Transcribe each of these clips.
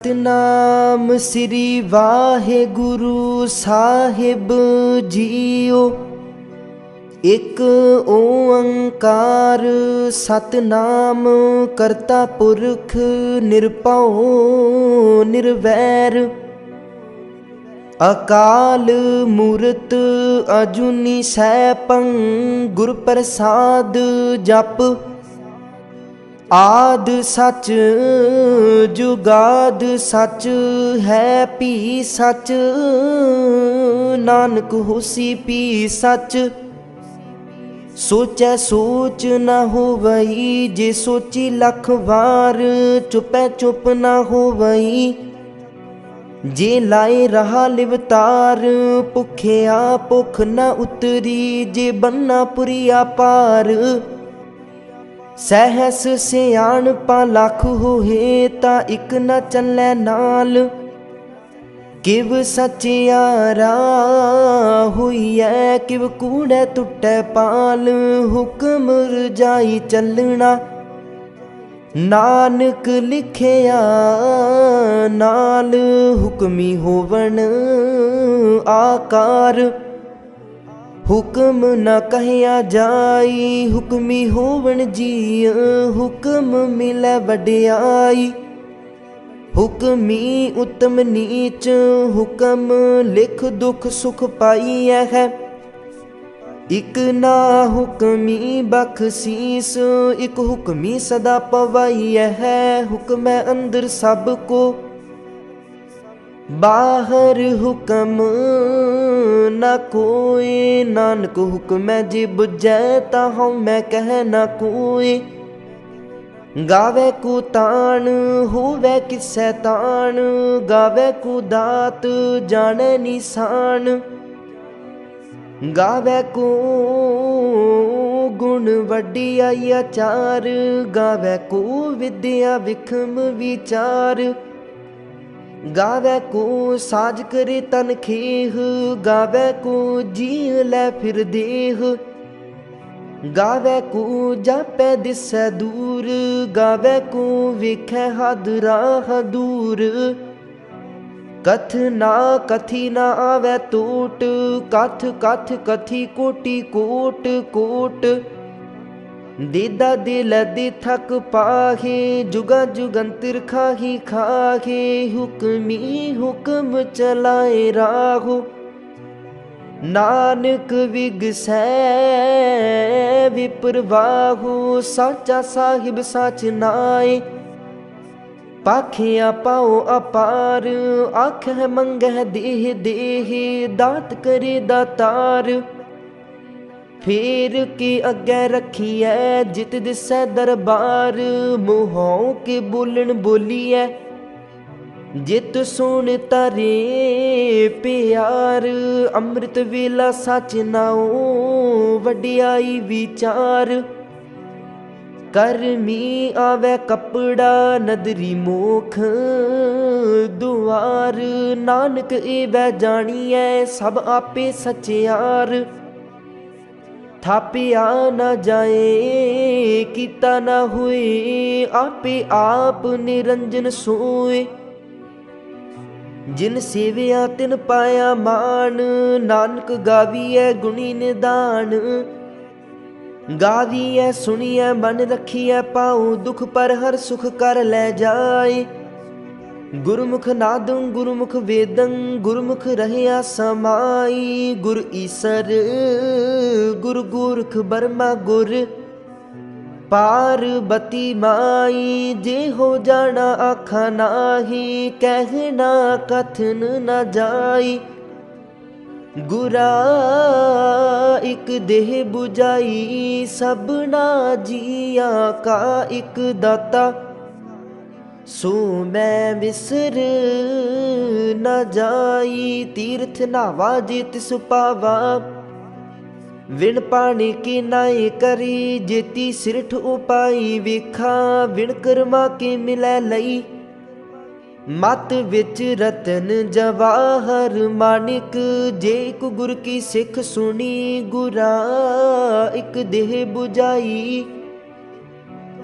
सतनाम श्री वाहेगुरु साहिब जीओ। एक ओंकार सतनाम करता पुरख निरभउ निर्वैर। अकाल मूरत अजूनी सैभं गुर प्रसाद जप। आद सच जुगाद सच है भी सच। नानक होसी भी सच। सोचै सोच न होवई जे सोची लख वार। चुपै चुप न होवई जे लाए रहा लिवतार। भुखिया भुख न उतरी जे बन्ना पुरिया पार। सहस सियाणपा लख होए ता इक न चलै नाल। किव सचियारा होइए किव कूड़े टुटै पाल। हुक्म रजाई चलना नानक लिखिया नाल। हुक्मी होवन आकार हुक्म न कहिया जाई। हुक्मी होवन जी हुक्म मिलै वड्याई। हुक्मी उत्तम नीच हुक्म लिख दुख सुख पाईऐ है। इक ना हुक्मी बख्शीस इक हुक्मी सदा पवाईऐ है। हुक्म अंदर सब को बाहर हुक्म न कोई। नानक हुक्म जे बुझै ता हऊँ मैं कह न कोई। गावे को तान होवे किसै तान। गावे को दात जाने निशान। गावे को गुण वड्डियाई आचार। गावे को विद्या विखम विचार। गावे को साज करे तन खेह। गावे को जी लै फिर देह। गावे को जापै दिसै दूर। गावे को वेखै हद राह दूर। कथ ना कथी ना आवे टोट। कथ कथ कथी कोटि कोट कोट। देदा दिल दे थक पाहे जुगा जुगंतर खाही खाहे। हुक्मी हुक्म चलाए राहो नानक विगसै विप्रवाहो। साचा साहिब साच नाए पाखिया पाओ अपार। आखै मंगै देह देह दात करे दातार। फेर के अग्गै रखिए जित दिसै दरबार। मुँहों के बोलन बोलिए जित सुन तारे प्यार। अमृत वेला सच नाओ वड्याई विचार। करमी आवे कपड़ा नदरी मोख दुआर। नानक एवै जानिए सब आपे सचियार। थापिया न जाए किता न हुए आपे आप निरंजन सोए। जिन सेविया तिन पाया मान। नानक गावीऐ गुणी निदान। गावीऐ सुनिए मन रखिए पाऊँ दुख पर हर सुख कर लै जाए। गुरमुख नादं गुरमुख वेदं गुरमुख रहया समाई। गुर ईसर गुर गोरख बर्मा गुर पार्वती माई। जे हो जाना आखा नाही कहना कथन न जाई। गुरा इक देह बुझाई सबना जिया का इक दाता। सो मैं विसर न जाई। तीर्थ नावा जे तिस पावा विण पानी के नाए करी। जेती सिरठ उपाई वेखा विण कर्मा के मिलै लई। मत विच रतन जवाहर मानिक। जे इक गुर की सिख सुनी गुरा इक देह बुझाई।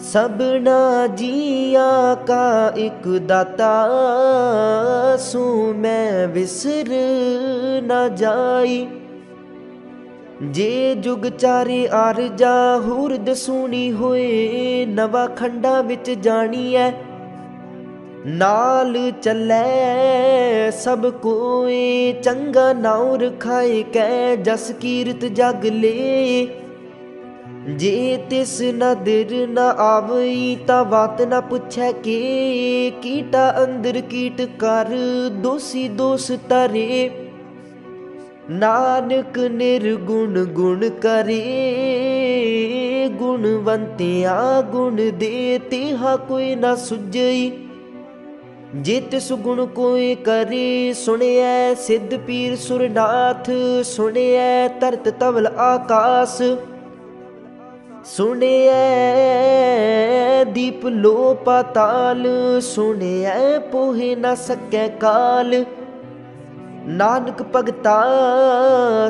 सबना जिया का एक दाता, सो मैं विसर न जाई। जे जुग चारे आरजा हुरद सुनी होए, नवा खंडा विच जानी है। नाल चलै सब कोई, चंगा नाउ रखाए कै जस कीरत जग ले। जे तिस नदर न आवई ता बात न पुछै के, कीटा अंदर कीट कर दोषी दोष तरे। नानक निर्गुण गुण करे, गुणवंतिया गुण दे तिहा कोई न सुझई। जे तिस गुण कोई करे, सुनिए सिद्ध पीर सुरनाथ। सुनिए धरत तवल आकाश, सुनिए दीप लो पाताल। सुनिए पोहे न सकै काल, नानक भगता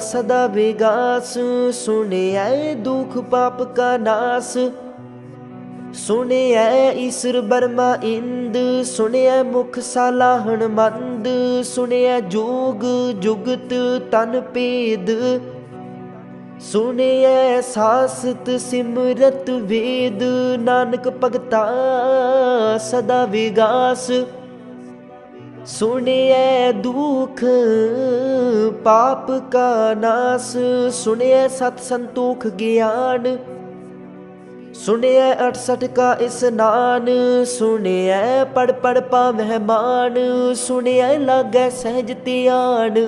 सदा विगास। सुनिए दुख पाप का नाश, सुनिए ईश्वर बर्मा इंद। सुनिए मुख सालाहन मंद, सुनिए जोग जुगत तन भेद। सुनिए सासत सिमरत वेद, नानक भगता सदा विगास। सुनिए दुख पाप का नाश, सुनिए सत संतोख ज्ञान। सुनिए 68 का स्नान, सुनिए पढ़ पढ़ पावै मान। सुनिए लागै सहज ध्यान,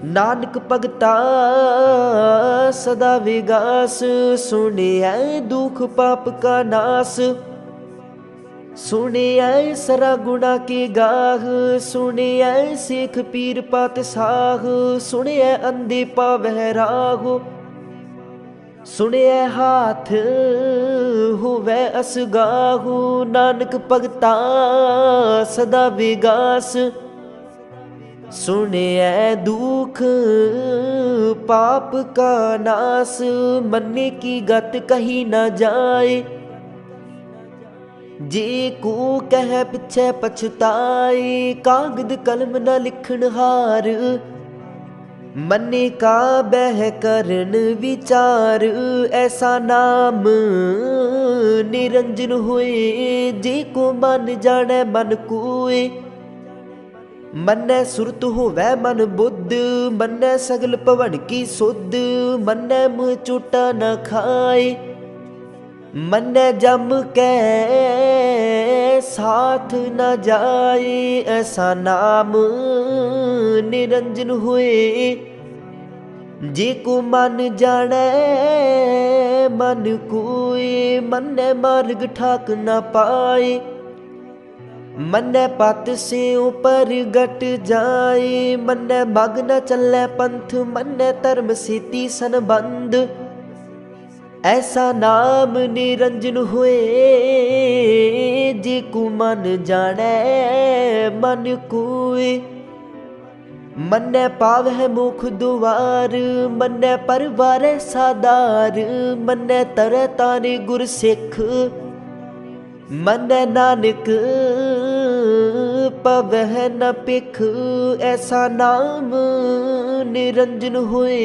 नानक भगता सदा विगास। सुनिए दुख पाप का नाश, सुनिए सरा गुणा के गाह। सुनिए सिख पीर पातशाह, सुनिए अंधे पावै राह। सुनिए हाथ होवै असगाहु, नानक भगता सदा विगास। सुनिए दुख पाप का नाश, मन्ने की गत कही न जाए। जे को कह पिछे पछताए, कागद कलम न लिखन हार। मन्ने का बह करन विचार, ऐसा नाम निरंजन होए। जे को मन जाने मन कोय, मन्ने सुरत होवै मन बुद्ध। मन्ने सगल भवन की सुध, मन्ने मुँह चोटा न खाए। मन्ने जम कै साथ न जाए, ऐसा नाम निरंजन होए। जे को मन जाने मन कोय, मन्ने मार्ग ठाक न पाए। मन्ने पत से ऊपर गट जाए, मन्ने मग न चलै पंथ। मन्ने धर्म सेती संबंध, ऐसा नाम निरंजन होए। जे को मन जाने मन कोय, मन्ने पावै मुख दुआर। मन्ने परवारै सादार, मन्ने तरह तारे गुर सिख। मन्ने नानक पवै न पिख, ऐसा नाम निरंजन होए।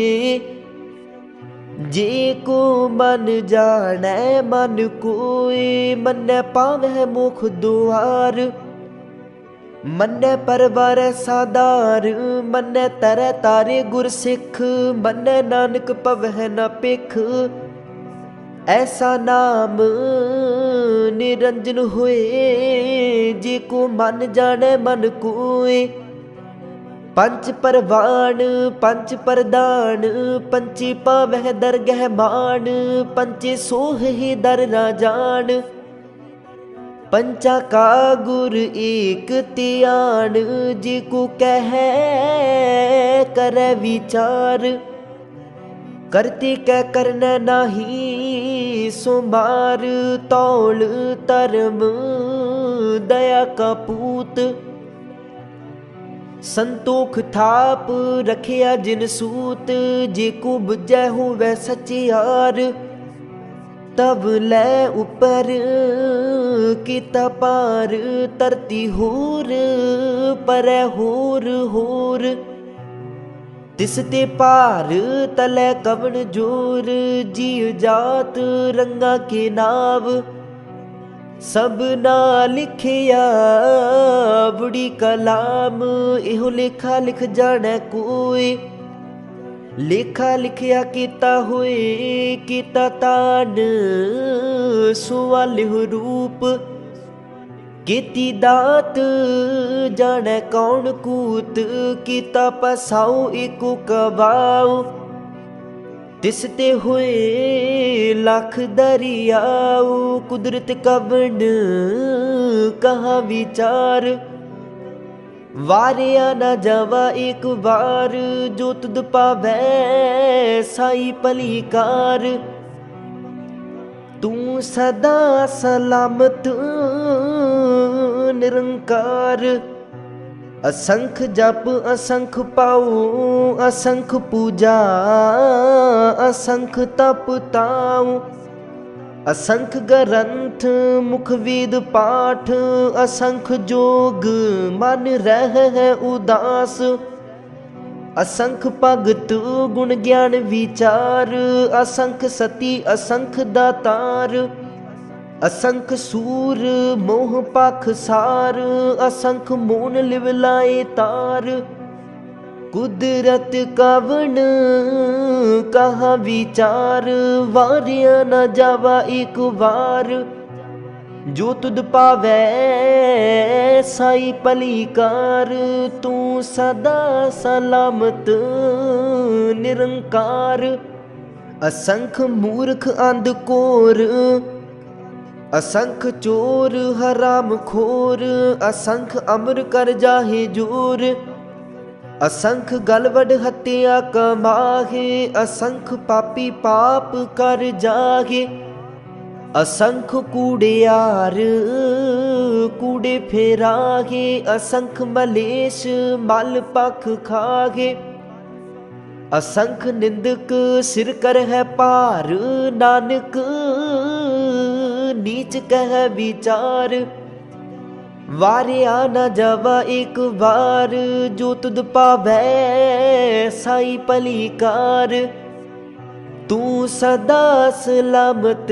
जे को मन जाने मन कोय, मन्ने पावै मुख दुआर। मन्ने परवारै सादार, मन्ने तरह तारे गुर सिख। मन्ने नानक पवै न पिख, ऐसा नाम निरंजन होए। जे को मन जाने मन कोय, पंच परवान पंच प्रदान। पंचे पावै दरगह मान, पंचे सोहे दर राजान। पंचा का गुर एक त्यान, जे को कह करे विचार। करते कै करना नाही सो मार, तौल धर्म दया का पूत। संतोख थाप रखिया जिन सूत, जे को बुझै होवै सचियार। तब लै उपर किता पार, धरती होर परै होर होर। तिस ते पार तलै कवन जोर, जीव जात रंगा के नाव। सब ना लिखिया बुढ़ी कलाम, इहो लेखा लिख जाने कोई। लेखा लिखिया कीता होए कीता तान, सुवालिह रूप। कीती दात जाने कौन कूत, कीता पसाओ एको कबाऊ। तिस ते होए लाख दरियाऊ, कुदरत कवन कहा विचार। वारिया न जावा एक बार, जो तुद पावै साई पलीकार। तू सदा सलामत निरंकार। असंख जप असंख पाओ, असंख पूजा असंख तप ताऊं। असंख ग्रंथ मुख वेद पाठ, असंख जोग मन रह है उदास। असंख भगत गुण ज्ञान विचार, असंख सती असंख दातार। असंख सूर मोह पाख सार, असंख मोन लिवलाए तार। कुदरत कवन कहा विचार, वारिया न जावा एक बार। जो तुद पावै साई पलीकार, तू सदा सलामत निरंकार। असंख मूर्ख अंधकोर, असंख चोर हराम खोर। असंख अमर कर जाहे जोर, असंख गलवड हत्या कमाहे। असंख पापी पाप कर जाहे। असंख कूड़ियार कूड़े फेराहे, असंख मलेश मल पख खाहे। असंख निंदक सिर कर है पार, नानक नीच कह विचार। वारिया न जावा एक बार, जो तुद पावै साई पलीकार। तू सदा सलामत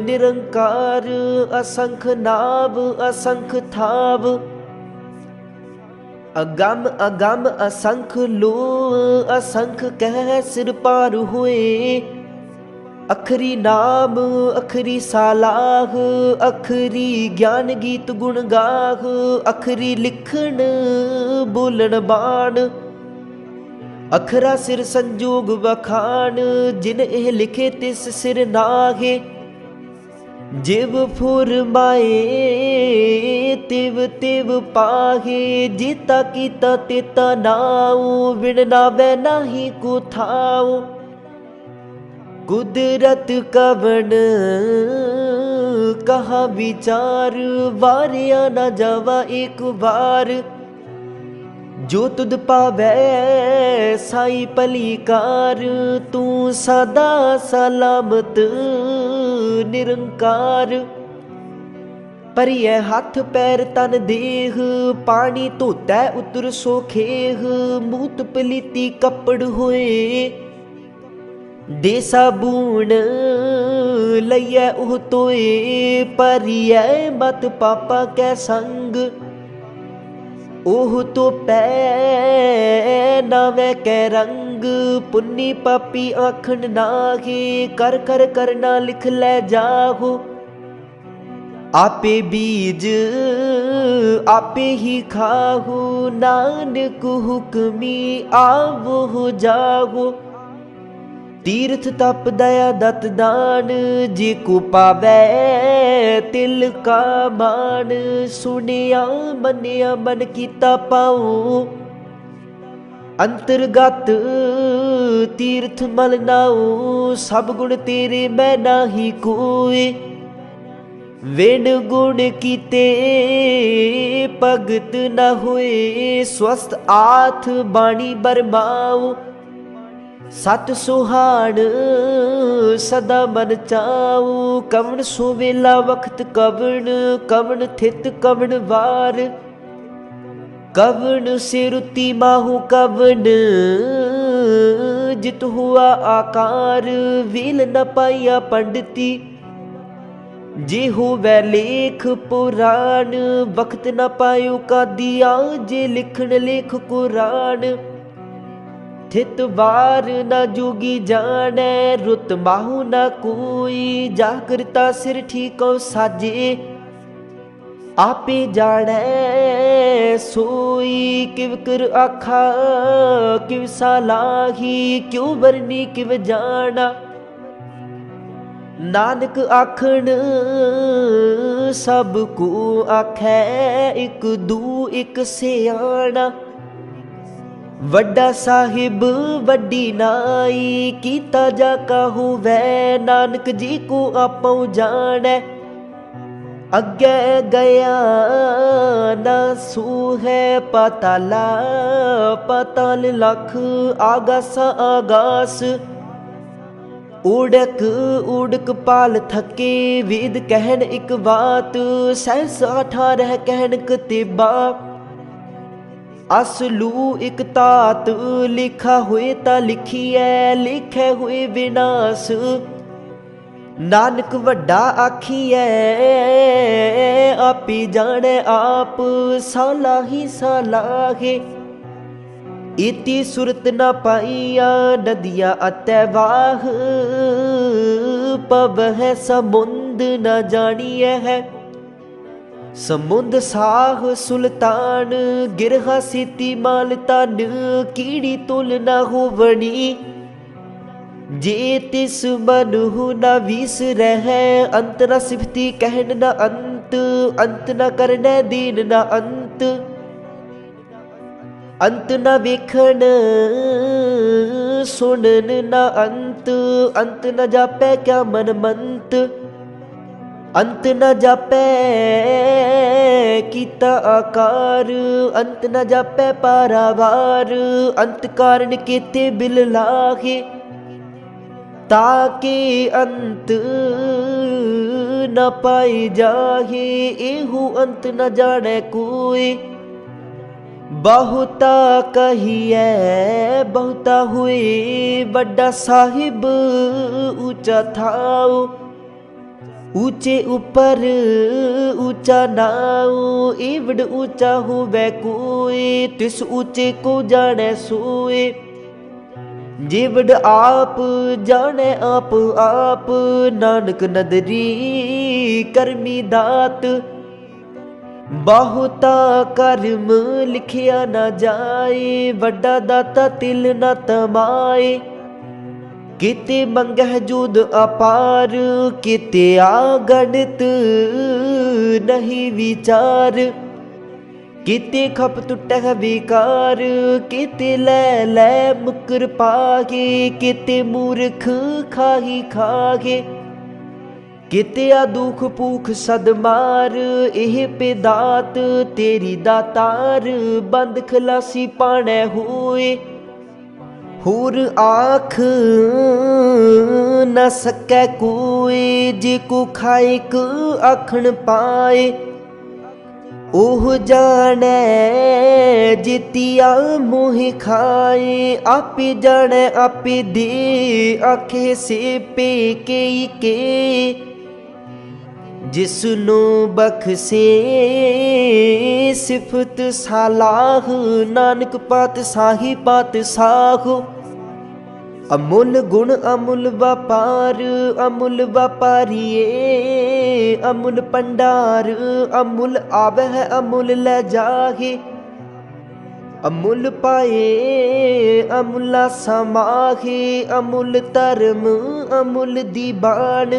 निरंकार, असंख नाव असंख थाव। अगम अगम असंख लो, असंख कह सिर पार होए। अखरी नाम अखरी सालाह, अखरी ज्ञान गीत गुण गाह। अखरी लिखण बोलन बाण, अखरा सिर संजोग बखान। जिन एह लिखे तिस सिर नाहे, जिव फुरमाए तिव तिव पाहे। जीता कीता तेता नाऊ, बिन नावै नाही को थाऊ। कुदरत कवन कहा विचार, वारिया न जावा एक बार। जो तुद पावै साई पलीकार, तू सदा सलामत निरंकार। परियै हथ पैर तन देह, पानी धोतै उतर सोखेह। मूत पलीती कपड़ होए, दे साबून लइयै ओह तोए। परियै मत पापा कै संग, ओह तो पै नावै कै रंग। पुन्नी पापी आखन नाहे, कर कर करना लिख लै जाहो। आपे बीज आपे ही खाहो, नानक हुक्मी आवो जाहो। तीर्थ तप दया दत दान, जे को पावै तिल का मान। सुनिया मनिया मन कीता पाओ, अंतर्गत तीर्थ मल नाओ। सब गुण तेरे मैं नाही कोय, वेण गुण कीते भगत न होए। स्वस्थ आथ बाणी बरमाओ, सत सुहाण सदा मन चाऊ, कवन सुवेला वक्त कवन, कवन थित कवन वार, कवन सिरुति माहू कवन जित हुआ आकार, वील न पाइया पंडिती जे होवै लेख पुराण, वक्त न पायो का दिया जे लिखण लेख कुरान, थित वार न जोगी जाने, रुत माहू न कोई, जागरता सिर ठीको साजे, आपे जाने सोई, किव कर आखा किव सालाही, क्यों बरनी किव जाना, नानक आखण सब को आखै, एक दू एक सियाणा, वड्डा साहिब वड्डी नाई, कीता जा कहू वै, नानक जी को आपो जानै, अगे गया ना सूहै, पाताला पाताल लख, आगासा आगास, उड़क उड़क पाल थके, वेद कहन एक बात, सहस 18 कहन कतिबा, असलू एक तात, लिखा हुए ता लिखिए, लिखे हुए विनाश, नानक वड्डा आखिए, आपी जाने आप, सालाही सालाहे, इति सुरत न पाइया, नदिया अतैवाह, पब है समुंद न जानिए है, समुंद साह सुल्तान, गिरहा सीती माल तन, कीड़ी तुल न होवनी, जे तिस मनहु न वीस रह, अंत न सिफती कहन न अंत, अंत न करने दीन न अंत, अंत न वेखण सुनन न अंत, अंत न जापै क्या मन मंत, अंत न जापै कीता आकार, अंत न जापै पारावार, अंत कारण केते बिल लाहे, ताके अंत न पाई जाहे, एहू अंत न जाने कोई, बहुता कहिए बहुता हुए, बड़ा साहिब ऊंचा थाओ, ऊंचे ऊपर ऊंचा नाओ, एवड ऊंचा होवे कोई, तिस ऊंचे को जाने सोए, जेवड आप जाने आप आप, नानक नदरी करमी दात, बहुता कर्म लिखिया न जाए, वड्डा दाता तिल न तमाए, किते मंगह जुद अपार, किते आगणित नहीं विचार, किते खप टुटह विकार, किते लै लै मुकर पागे, किते मूर्ख खाही खागे, किते आ दुख भूख सदमार, एह पेदात तेरी दातार, बंद खलासी पाने होए, होर आख न सकै कोई, जे को खाइक आखण पाए, ओह जाने जितिया मोह खाए, आपे जाने आपे दे, आखे से पे के, जिसनु बख्शे सिफत सालाह, नानक पात साही पात साह, अमुल गुण अमुल व्यापार, अमुल व्यापारिये अमुल भंडार, अमुल आवह अमुल ले जाहे, अमुल पाए अमुला समाहे, अमुल धर्म अमुल दीवान,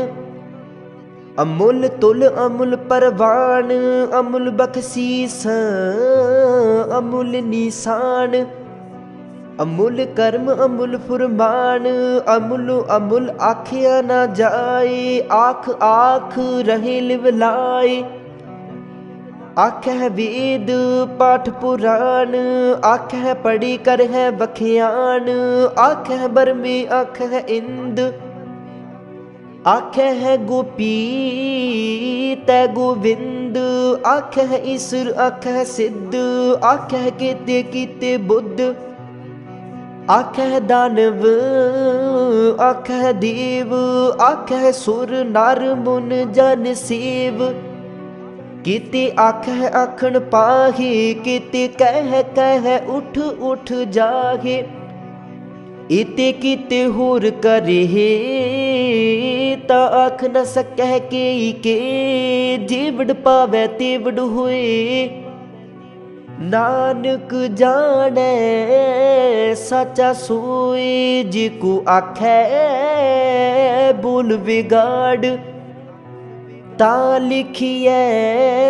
अमुल तुल अमुल परवान, अमुल बख्शीस अमुल निशान, अमुल कर्म अमुल फुरमान, अमुल अमुल आखिया न जाए, आख आख रहे लिवलाए, आखै वेद पाठ पुराण, आखै पढ़ी कर है बखियान, आखै बरमे आखै इंद, आखै है गोपी तै गोविंद, आखै है ईश्वर आखै है सिद्ध, आखै है केते कीते बुद्ध, आखै है दानव आखै है देव, आखै है सुर नर मुन जन सेव, किते आखै आखण पाहे, किते कह उठ उठ जाहे, इते किते होर करे ता आख न सकह के जेवड़ पावै तेवड़ होए, नानक जाने साचा सोए, जिको आखै बोल बिगाड़, ता लिखिए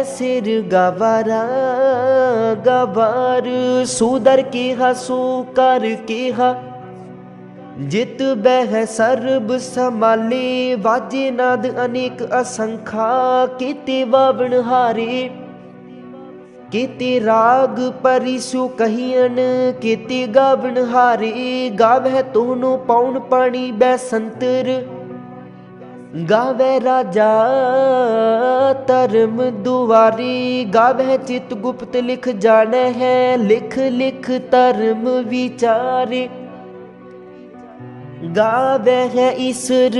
सिर गवारा गवार, सुदर केहा सो कर केहा, जित बह सर्ब समाले, वाजे नाद अनेक असंखा, केते वावण हारे, केते राग परिसु कहियन, केते गावण हारे, गावै तोहनो पौन पानी बैसंतर, गावै राजा धर्म दुआरी, गावै चित गुप्त लिख जाने है, लिख लिख धर्म विचारे, गावै है ईश्वर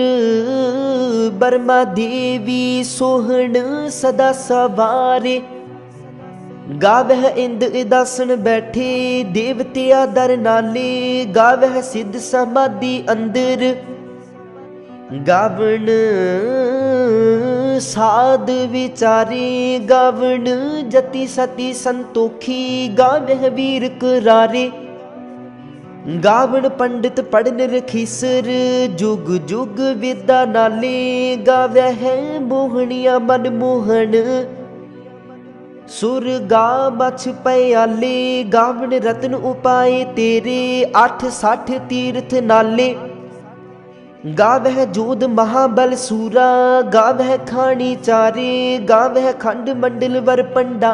बर्मा देवी, सोहन सदा सवारे, गावै इंद इदासन बैठे, देवते आदर नाले, गावै सिद्ध समाधि अंदर, गावण साध विचारे, गावण जति सती संतोखी, गावह वीर करारे, गावण पंडित पढ़न रखीसर, जुग जुग विद्या नाले, गावह मोहनिया मन मोहन, सुर गा मछ पयाले, गावण रतन उपाय तेरे, 860 तीर्थ नाले, गावह जोध महाबल सूरा, गावह खानी चारे, गावह खंड मंडल वर पंडा,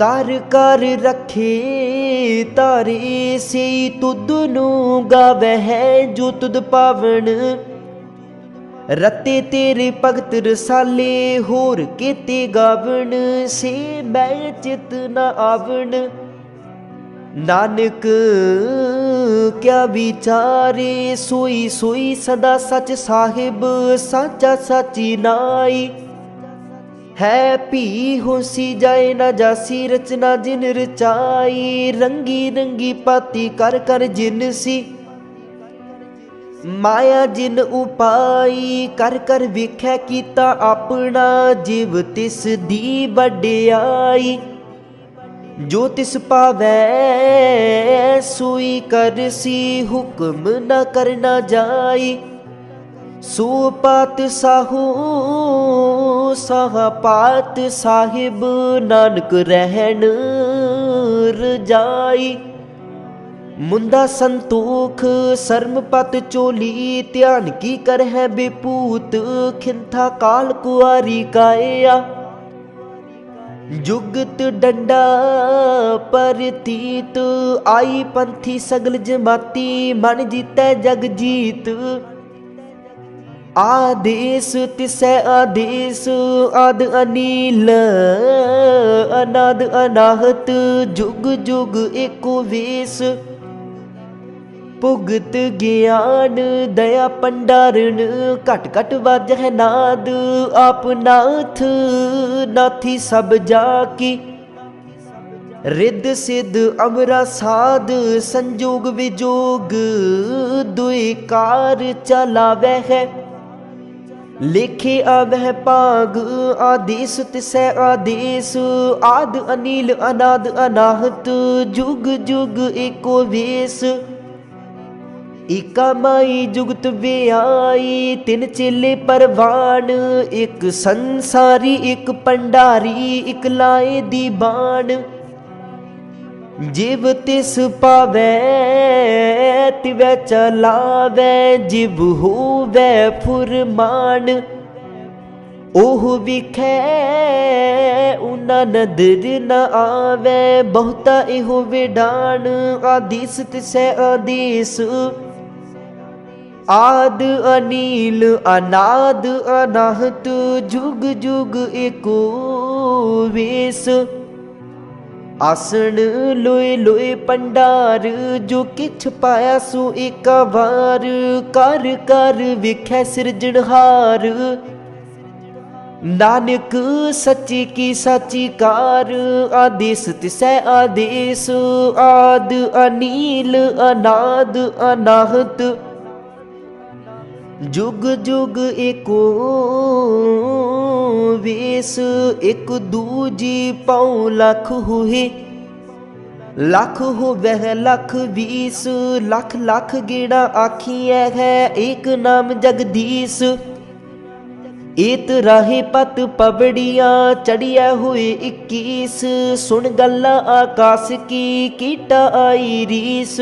कर कर रखे तारे, से तुद नू गावह जो तुद पावण, रते तेरे भगत रसाले, होर केते गावण, से मैं चित न आवण, नानक क्या विचारे, सोई सोई सदा सच साहिब, साचा साची नाई, है पी होसी जाए न जासी, रचना जिन रचाई, रंगी रंगी पाती कर कर जिन सी, माया जिन उपाई, कर कर विखै कीता अपना, जिव तिस दी वड्याई, जो तिस पावै सोई करसी, हुक्म न करना जाई, सो पात साहू साहा पात साहिब, नानक रहन रजाई, मुंदा संतोख शर्म पत चोली, ध्यान की कर है बेपूत, खिंथा काल कुआरी काया, जुगत डंडा परतीत, आई पंथी सगल जमाती, मन जीतै जग जीत, आदेश तिसै आदेश, आद अनील अनाद अनाहत, जुग जुग एको वेश, भुगत ज्ञान दया पंडारण, घट घट वाजह नाद, आप नाथ नाथी सब जाकी, रिद सिद्ध अमरा साध, संजोग विजोग दुई कार चलावै है, लेखे आवह पाग, आदेश तिसै आदेश, आद अनील अनाद अनाहत, जुग जुग एको वेश, इका माई जुगत व्याई, तिन चेले परवान, एक संसारी एक पंडारी, एक लाए दी बाण, जिव तिस पावै तिवै चलावै, जिव होवै फुरमान, ओह विखै उना नदर न आवे, बहुता इहो विडान आदेश तिसै आदेश। आद अनील अनाद अनाहत, जुग जुग एको वेश। आसन लोए लोए पंडार, जो किछ पाया सो एका वार। कर कर विखै सिरजनहार, नानक सच्ची की साची कार। आदेश तिसै आदेश, आद अनील अनाद अनाहत, जुग जुग एको वेश। एक दूजी पाँव लख हुए, लख हो वह लख बीस। लख लख गेड़ा आखिए है, एक नाम जगदीश। एत राहे पत पबड़िया, चढ़िया हुए 21। सुन गल्ला आकाश की, कीटा आई रीस।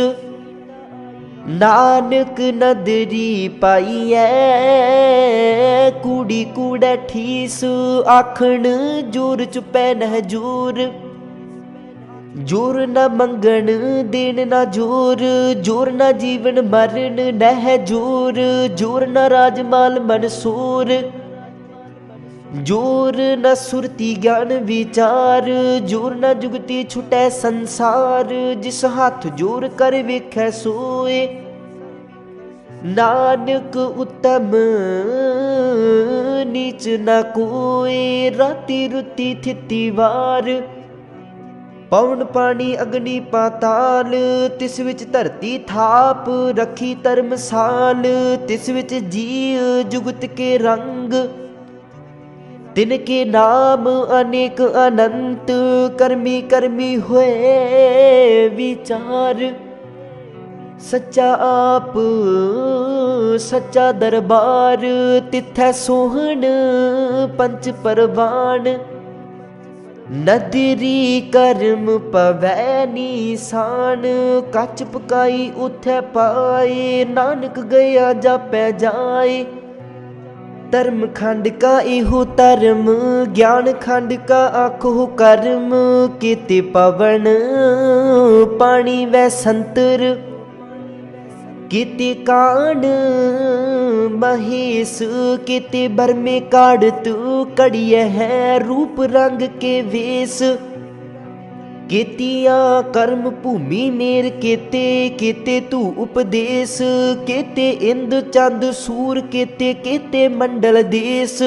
नानक नदरी पाईऐ, कूड़ी कूड़ै ठीस। आखण जोर चुपै नह जोर, जोर न मंगण देन न जोर। जोर न जीवन मरण नह जोर, जोर न राजमाल मनसूर। जोर न सुरती ज्ञान विचार, जोर न जुगती छुटै संसार। जिस हाथ जोर कर वेखै सोए, नानक उत्तम नीच न कोय। राति रुति थिति वार, पवन पानी अग्नि पाताल। तिस विच धरती थाप, रखी धर्मसाल। तिस विच जीव जुगत के रंग, तिनके नाम अनेक अनंत। कर्मी कर्मी हुए विचार, सच्चा आप सच्चा दरबार। तिथै सोहन पंच परवान, नदरी कर्म पवै निशान। कच पकाई उथै पाए, नानक गया जापै जाए। धर्म खंड का इहो धर्म, ज्ञान खंड का आखो कर्म। केते पवन पानी वै संतर, केते कान महेश। केते बरमे काढ़त कड़िय है, रूप रंग के वेश। केतिया कर्म भूमि मेर केते, केते तू उपदेश। केते इंद चंद सूर केते, केते मंडल देश।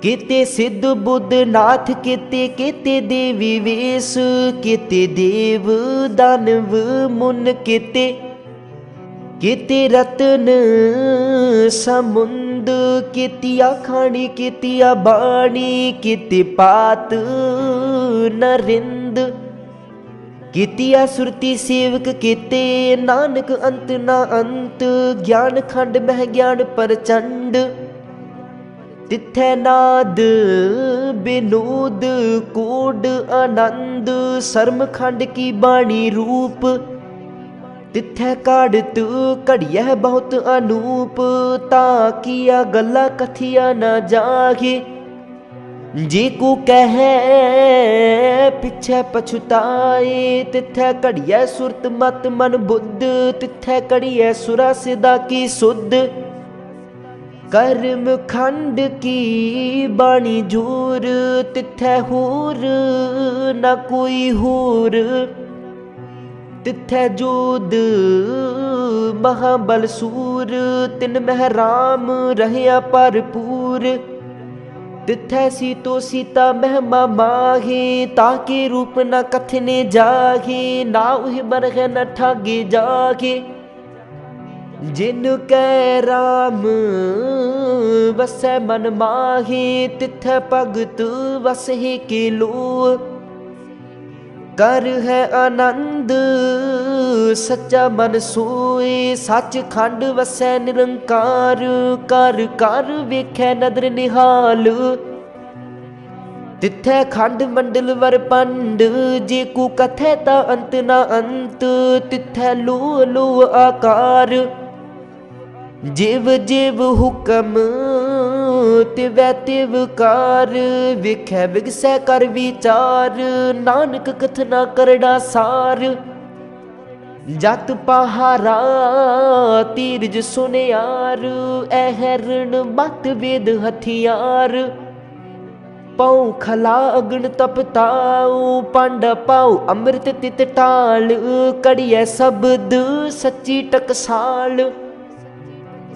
केते सिद्ध बुद्ध नाथ केते, केते देवी वेश। केते देव दानव मुन केते, केते रतन समुंद। केतिया खानी केतिया बाणी, केते पात नरिंद। केतिया सुरती सेवक केते, नानक अंत ना अंत। ज्ञान खंड मह ज्ञान प्रचंड, तिथै नाद विनोद कोड आनंद। शर्म खंड की बाणी रूप, तिथै काढ़त घड़िया बहुत अनूप। ता किया गल्ला कथिया न जागे, जे को कहे पिछै पछुताए। तिथै घड़िया सुरत मत मन बुद्ध, तिथै घड़िया सुरा सिदा की सुध। कर्म खंड की बाणी जोर, तिथै होर न कोई होर। तिथै जोध महाबल सूर, तिन मह राम रहया भरपूर। तिथै सीतो सीता महिमा माहे, ताके रूप न कथने जागे। ना उह बरह न ठागे जागे, जिन कै राम वसै मन माहे। तिथै भगत वसहे के लो, कर है आनंद सच्चा मन सोए। सच खंड वसै निरंकार, कर कर वेखै नदर निहाल। तिथै खंड मंडल वर पंड, जे को कथै ता अंत ना अंत। तिथै लो लो आकार, जिव जिव हुक्म तिवै तिवकार, वेखै विगसै कर विचार, नानक कथना करड़ा सार। जत पहारा तीरज सुनियार, ऐहरण मत वेद हथियार। पाऊँ खला अग्न तपताऊ, पांडा पाऊ अमृत तित टाल, कड़ियै शब्द सच्ची टकसाल।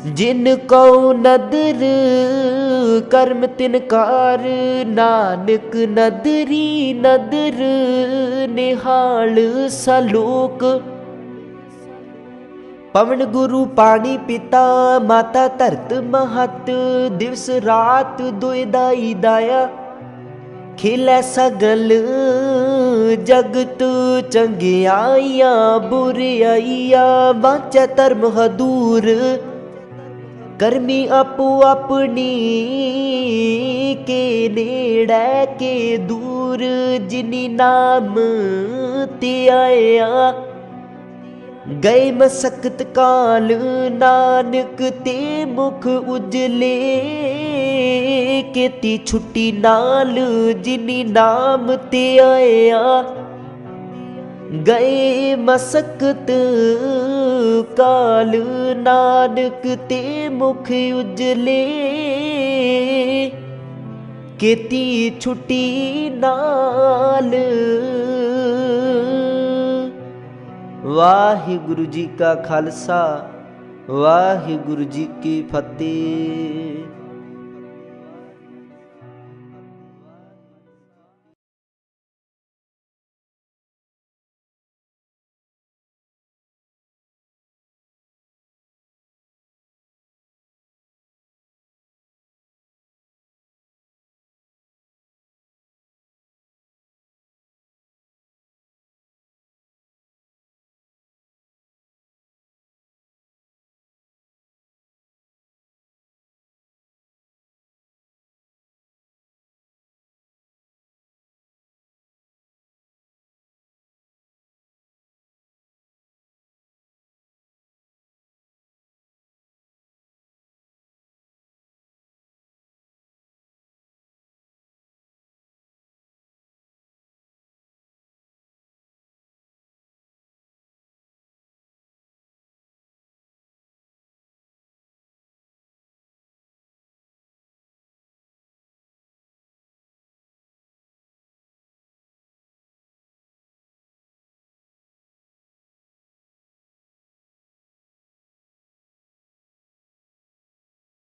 जिन कौ नदर कर्म तिनकार, नानक नदरी नदर निहाल सलोक। पवन गुरु पानी पिता, माता धरत महत, दिवस रात दुई दाई दाया। खेलै सगल जगत चंगियाइया, बुराइया वांचै धर्म हदूर। करमी आपो अपनी के नेड़ै के दूर, जिनी नाम ते आया। गए मसकत काल, नानक ते मुख उजले, केती छुट्टी नाल जिनी नाम ते आया। गए मसकत काल, नानक ते मुख उजले, केती छुट्टी नाल। वाहिगुरु जी का खालसा, वाहिगुरु जी की फतेह।